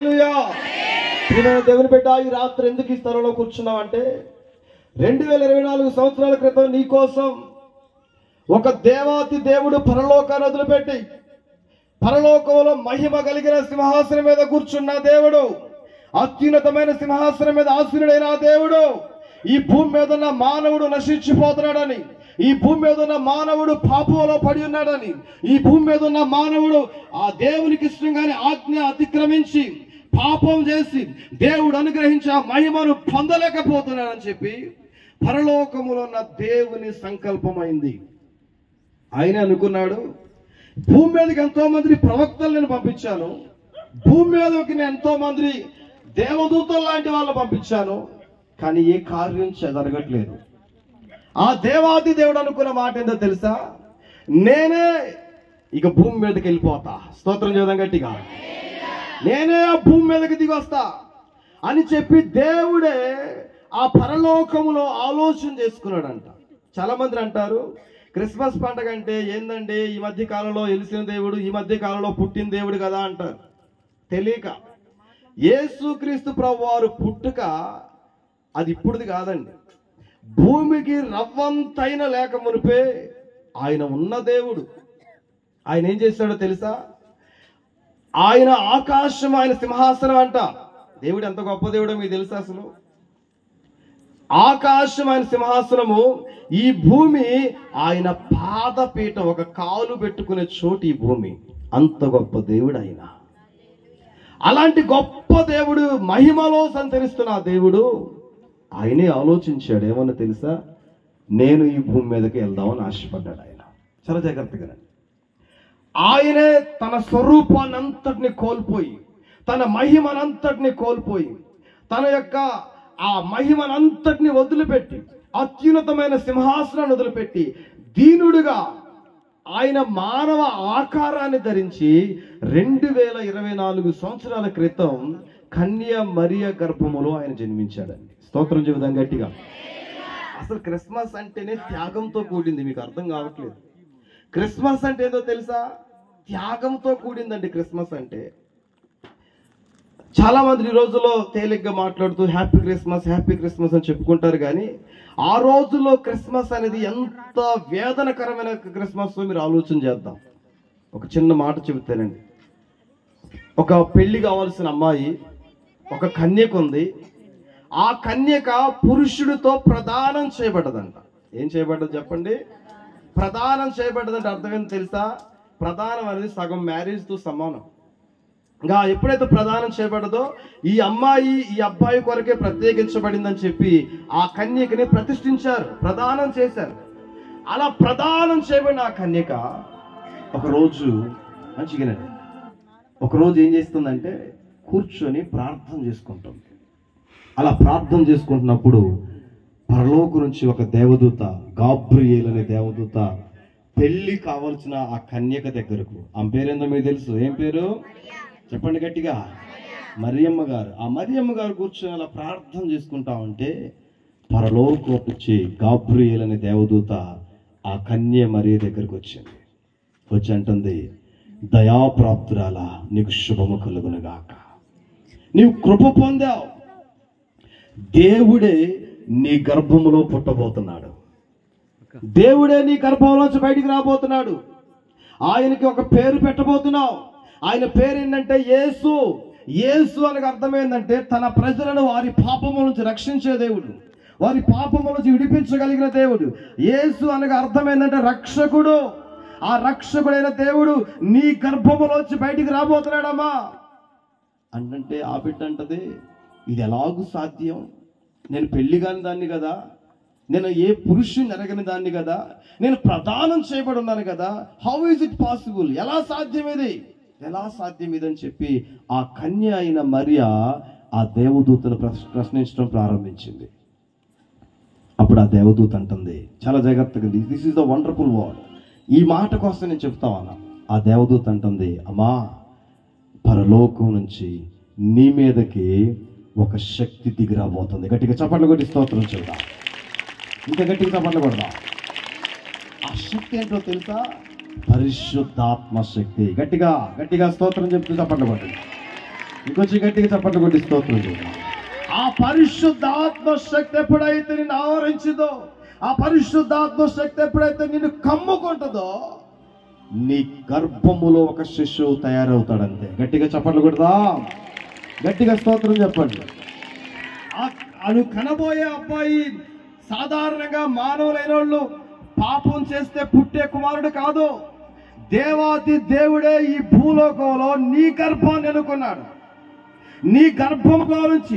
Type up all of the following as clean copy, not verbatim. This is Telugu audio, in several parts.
దేవుని బిడ్డ, ఈ రాత్రి ఎందుకు ఈ స్థలంలో కూర్చున్నావు అంటే 2024 సంవత్సరాల క్రితం నీ కోసం ఒక దేవాతి దేవుడు పరలోకాన్ని వదిలిపెట్టి పరలోకంలో మహిమ కలిగిన సింహాసనం మీద కూర్చున్న దేవుడు, అత్యున్నతమైన సింహాసనం మీద ఆసీనుడైన దేవుడు ఈ భూమి మీద ఉన్న మానవుడు నశించిపోతున్నాడని, ఈ భూమి మీద ఉన్న మానవుడు పాపంలో పడి ఉన్నాడని, ఈ భూమి మీద ఉన్న మానవుడు ఆ దేవునికి ఇష్టంగానే ఆజ్ఞ అతిక్రమించి పాపం చేసి దేవుడు అనుగ్రహించి ఆ మహిమను పొందలేకపోతున్నాడని చెప్పి పరలోకములో ఉన్న దేవుని సంకల్పమైంది. ఆయన అనుకున్నాడు, భూమి మీదకి ఎంతో మంది ప్రవక్తలు నేను పంపించాను, భూమి మీదకి నేను ఎంతో మంది దేవదూతలు లాంటి వాళ్ళు పంపించాను, కానీ ఏ కార్యం జరగట్లేదు. ఆ దేవాది దేవుడు అనుకున్న మాట ఏందో తెలుసా? నేనే ఇక భూమి మీదకి వెళ్ళిపోతా. స్తోత్రం చేద్దాం గట్టిగా. నేనే ఆ భూమి మీదకి దిగి వస్తా అని చెప్పి దేవుడే ఆ పరలోకములో ఆలోచన చేసుకున్నాడంట. చాలా మంది అంటారు, క్రిస్మస్ పండుగ అంటే ఏందండి, ఈ మధ్య కాలంలో వెలిసిన దేవుడు, ఈ మధ్య కాలంలో పుట్టిన దేవుడు కదా అంటారు. తెలియక యేసుక్రీస్తు ప్రభువారు పుట్టుక అది ఇప్పుడుది కాదండి. భూమికి రవ్వంతైన లేక మునిపే ఆయన ఉన్న దేవుడు. ఆయన ఏం చేశాడో తెలుసా? ఆయన ఆకాశం ఆయన సింహాసనం అంట. దేవుడు ఎంత గొప్ప దేవుడో మీకు తెలుసా? అసలు ఆకాశం ఆయన సింహాసనము, ఈ భూమి ఆయన పాదపీఠం, ఒక కాలు పెట్టుకునే చోటు ఈ భూమి. అంత గొప్ప దేవుడు ఆయన. అలాంటి గొప్ప దేవుడు, మహిమలో సంచరిస్తున్న దేవుడు ఆయనే ఆలోచించాడు. ఏమన్నా తెలుసా? నేను ఈ భూమి మీదకి వెళ్దామని ఆశపడ్డాడు ఆయన. చాలా జాగ్రత్తగా. ఆయనే తన స్వరూపాన్ని అంతటిని కోల్పోయి, తన మహిమనంతటిని కోల్పోయి, తన యొక్క ఆ మహిమనంతటిని వదిలిపెట్టి, అత్యున్నతమైన సింహాసనాన్ని వదిలిపెట్టి దీనుడుగా ఆయన మానవ ఆకారాన్ని ధరించి 2024 సంవత్సరాల క్రితం కన్య మరియ గర్భములో ఆయన జన్మించాడండి. స్తోత్రం చెబుదాం గట్టిగా. అసలు క్రిస్మస్ అంటేనే త్యాగంతో కూడింది. మీకు అర్థం కావట్లేదు. క్రిస్మస్ అంటే ఏదో తెలుసా? త్యాగంతో కూడిందండి క్రిస్మస్ అంటే. చాలా మంది ఈ రోజుల్లో తేలిగ్గా మాట్లాడుతూ హ్యాపీ క్రిస్మస్ హ్యాపీ క్రిస్మస్ అని చెప్పుకుంటారు, కానీ ఆ రోజుల్లో క్రిస్మస్ అనేది ఎంత వేదనకరమైన క్రిస్మస్ మీరు ఆలోచన చేద్దాం. ఒక చిన్న మాట చెబుతానండి. ఒక పెళ్లి కావాల్సిన అమ్మాయి ఒక కన్యక ఉంది. ఆ కన్యక పురుషుడితో ప్రదానం చేయబడ్డదంట. ఏం చేయబడ్డది చెప్పండి? ప్రదానం చేయబడ్డదంటే అర్థం ఏంటో తెలుసా? ప్రదానం అనేది సగం మ్యారేజ్తో సమానం. ఇంకా ఎప్పుడైతే ప్రదానం చేయబడ్డదో ఈ అమ్మాయి ఈ అబ్బాయి కొరకే ప్రత్యేకించబడిందని చెప్పి ఆ కన్యకని ప్రతిష్ఠించారు, ప్రదానం చేశారు. అలా ప్రదానం చేయబడిన ఆ కన్యక ఒకరోజు మంచిగానండి, ఒకరోజు ఏం చేస్తుందంటే కూర్చొని ప్రార్థన చేసుకుంటుంది. అలా ప్రార్థన చేసుకుంటున్నప్పుడు పరలోకం నుంచి ఒక దేవదూత, గాబ్రియేల్ అనే దేవదూత పెళ్లి కావాల్సిన ఆ కన్యక దగ్గరకు, ఆమె పేరేందో మీకు తెలుసు. ఏం పేరు చెప్పండి గట్టిగా? మరియమ్మ గారు. ఆ మరియమ్మ గారు కూర్చొని అలా ప్రార్థన చేసుకుంటా ఉంటే పరలోకం వచ్చి గాబ్రియేల్ అనే దేవదూత ఆ కన్య మరియ దగ్గరకు వచ్చింది. వచ్చి అంటుంది, దయాప్రాప్తురాల, నీకు శుభము కలుగునుగాక, నీవు కృప పొందావు, దేవుడే నీ గర్భములో పుట్టబోతున్నాడు, దేవుడే నీ గర్భంలోంచి బయటికి రాబోతున్నాడు, ఆయనకి ఒక పేరు పెట్టబోతున్నావు. ఆయన పేరు ఏంటంటే యేసు. యేసు అనగా అర్థం ఏంటంటే తన ప్రజలను వారి పాపముల నుంచి రక్షించే దేవుడు, వారి పాపముల నుంచి విడిపించగలిగిన దేవుడు. యేసు అనగా అర్థం ఏంటంటే రక్షకుడు. ఆ రక్షకుడైన దేవుడు నీ గర్భములోంచి బయటికి రాబోతున్నాడమ్మా అంటే ఆ బిడ్డ అంటది, ఇది ఎలాగూ సాధ్యం? నేను పెళ్లి కాని దాన్ని కదా, నేను ఏ పురుషుని ఎరగని దాన్ని కదా, నేను ప్రదానం చేయబడి ఉన్నాను కదా, హౌ ఈజ్ ఇట్ పాసిబుల్? ఎలా సాధ్యం ఇది, ఎలా సాధ్యం ఇదని చెప్పి ఆ కన్య అయిన మరియ ఆ దేవదూతను ప్రశ్నించడం ప్రారంభించింది. అప్పుడు ఆ దేవదూత అంటుంది, చాలా జాగ్రత్తగా, this is the wonderful word, ఈ మాట కోసం నేను చెప్తా ఉన్నా. ఆ దేవదూత అంటుంది, అమ్మా, పరలోకం నుంచి నీ మీదకి ఒక శక్తి దిగిరాబోతుంది. గట్టిగా చప్పట్లు కొట్టి స్తోత్రం చేద్దాం. ఇంకా గట్టిగా చప్పట్లు కొడదాం. ఆ శక్తి ఏంటో తెలుసా? పరిశుద్ధాత్మ శక్తి. గట్టిగా గట్టిగా స్తోత్రం చెప్తూ చప్పట్లు కొట్టండి. ఇంకొంచెం గట్టిగా చప్పట్లు కొట్టి స్తోత్రం చేద్దాం. ఆ పరిశుద్ధాత్మ శక్తి ఎప్పుడైతే నిన్ను ఆవరించిందో, ఆ పరిశుద్ధాత్మ శక్తి ఎప్పుడైతే నిన్ను కమ్ముకుంటుందో, నీ గర్భములో ఒక శిశువు తయారవుతాడంతే. గట్టిగా చప్పట్లు కొడదాం, గట్టిగా స్తోత్రం చెప్పండి. అను కనబోయే అబ్బాయి సాధారణంగా మానవులైన వాళ్ళు పాపం చేస్తే పుట్టే కుమారుడు కాదు. దేవాది దేవుడే ఈ భూలోకంలో నీ గర్భాన్ని ఎన్నుకున్నాడు. నీ గర్భంలో నుంచి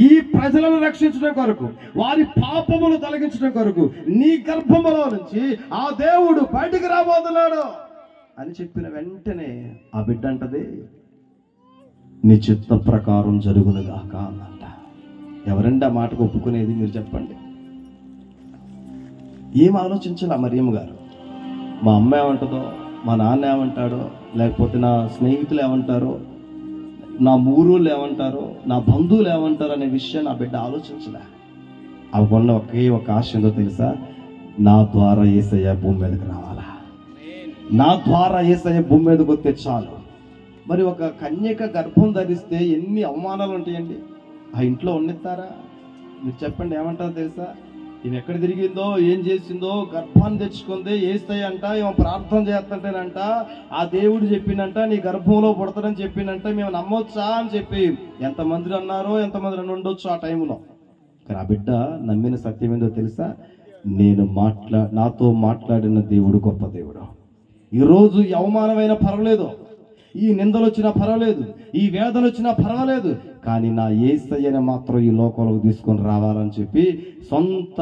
ఈ ప్రజలను రక్షించడం కొరకు, వారి పాపములు తొలగించడం కొరకు నీ గర్భములో నుంచి ఆ దేవుడు బయటికి రాబోతున్నాడు అని చెప్పిన వెంటనే ఆ బిడ్డ అంటది, నీ చిత్త ప్రకారం జరుగునుగాక అన్నంట. ఎవరండి ఆ మాటకు ఒప్పుకునేది? మీరు చెప్పండి. ఏం ఆలోచించాలి ఆ మరియమ్మ గారు? మా అమ్మ ఏమంటుందో, మా నాన్న ఏమంటాడో, లేకపోతే నా స్నేహితులు ఏమంటారో, నా ఊరోళ్ళు ఏమంటారో, నా బంధువులు ఏమంటారో అనే విషయాన్ని ఆ బిడ్డ ఆలోచించలే. అవకున్న ఒకే ఒక ఆశ ఏందో తెలుసా? నా ద్వారా యేసయ్య భూమి మీదకి రావాలా, నా ద్వారా యేసయ్య భూమి మీదకి వస్తే చాలు. మరి ఒక కన్యక గర్భం ధరిస్తే ఎన్ని అవమానాలు ఉంటాయండి. ఆ ఇంట్లో ఉన్నిస్తారా? మీరు చెప్పండి, ఏమంటారో తెలుసా? ఇవి ఎక్కడ తిరిగిందో, ఏం చేసిందో, గర్భాన్ని తెచ్చుకుందే యేసయ్య అంట, ఏమో ప్రార్థన చేస్తుంటేనంట, ఆ దేవుడు చెప్పిందంట నీ గర్భంలో పుడతాడని చెప్పిందంట, మేము నమ్మొచ్చా అని చెప్పి ఎంతమంది అన్నారో, ఎంతమంది అని ఉండొచ్చు ఆ టైంలో. కానీ ఆ బిడ్డ నమ్మిన సత్యం ఏందో తెలుసా? నాతో మాట్లాడిన దేవుడు గొప్ప దేవుడు. ఈరోజు ఈ అవమానమైన పర్వాలేదు, ఈ నిందలు వచ్చినా పర్వాలేదు, ఈ వేదన వచ్చినా పర్వాలేదు, కానీ నా యేసయ్యని మాత్రం ఈ లోకంలోకి తీసుకొని రావాలని చెప్పి సొంత